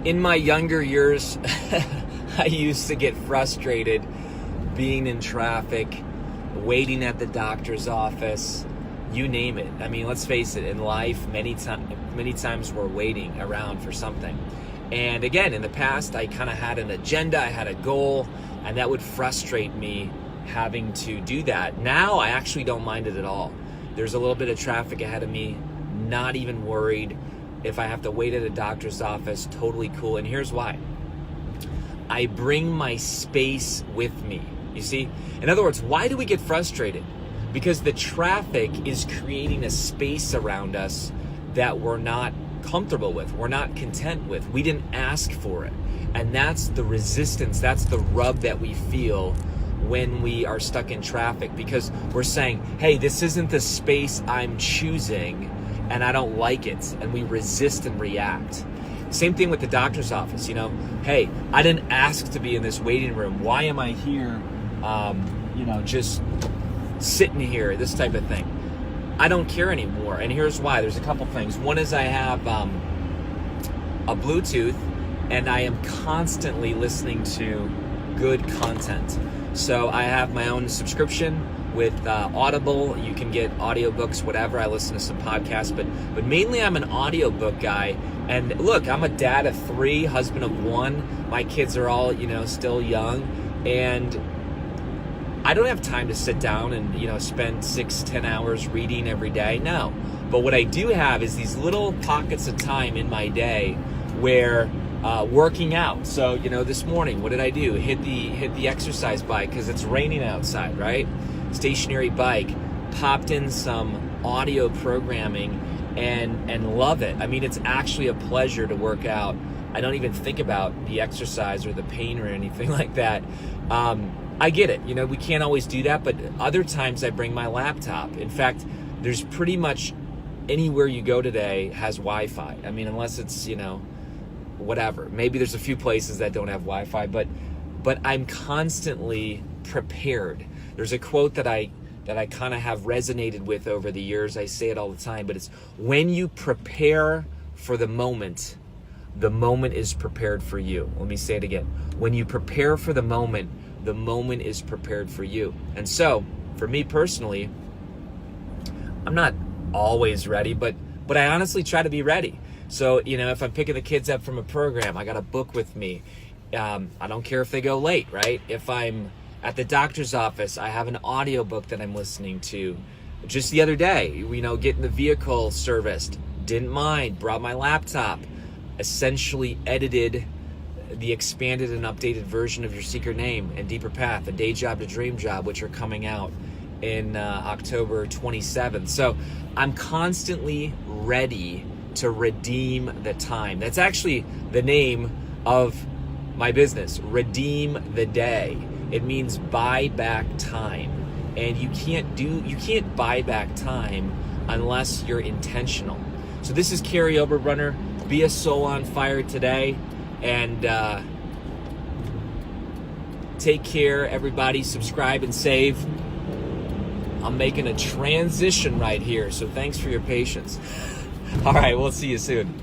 In my younger years, I used to get frustrated being in traffic, waiting at the doctor's office, you name it. I mean, let's face it, in life, many times we're waiting around for something. And again, in the past, I kind of had an agenda, I had a goal, and that would frustrate me having to do that. Now, I actually don't mind it at all. There's a little bit of traffic ahead of me, not even worried. If I have to wait at a doctor's office, totally cool. And here's why. I bring my space with me. You see? In other words, why do we get frustrated? Because the traffic is creating a space around us that we're not comfortable with, we're not content with. We didn't ask for it. And that's the resistance, that's the rub that we feel when we are stuck in traffic, because we're saying, hey, this isn't the space I'm choosing, and I don't like it, and we resist and react. Same thing with the doctor's office, hey, I didn't ask to be in this waiting room. Why am I here, just sitting here, this type of thing. I don't care anymore, and here's why. There's a couple things. One is I have a Bluetooth, and I am constantly listening to good content. So I have my own subscription with Audible. You can get audiobooks, whatever. I listen to some podcasts, but mainly I'm an audiobook guy. And look, I'm a dad of 3, husband of 1. My kids are all, still young, and I don't have time to sit down and, spend 6-10 hours reading every day. No. But what I do have is these little pockets of time in my day where working out. So, this morning, what did I do? Hit the exercise bike because it's raining outside, right? Stationary bike, popped in some audio programming and love it. I mean, it's actually a pleasure to work out. I don't even think about the exercise or the pain or anything like that. I get it. We can't always do that, but other times I bring my laptop. In fact, there's pretty much anywhere you go today has Wi-Fi. I mean, unless it's, whatever. Maybe there's a few places that don't have Wi-Fi, but I'm constantly prepared. There's a quote that I kind of have resonated with over the years. I say it all the time, but it's when you prepare for the moment is prepared for you. Let me say it again. When you prepare for the moment is prepared for you. And so, for me personally, I'm not always ready, but I honestly try to be ready. So, if I'm picking the kids up from a program, I got a book with me. I don't care if they go late, right? If I'm at the doctor's office, I have an audiobook that I'm listening to. Just the other day, getting the vehicle serviced, didn't mind, brought my laptop, essentially edited the expanded and updated version of Your Secret Name and Deeper Path, A Day Job to Dream Job, which are coming out in October 27th. So I'm constantly ready to redeem the time. That's actually the name of my business, Redeem the Day. It means buy back time. And you can't buy back time unless you're intentional. So this is Kary Oberbrunner. Be a soul on fire today. And take care, everybody. Subscribe and save. I'm making a transition right here, so thanks for your patience. All right, we'll see you soon.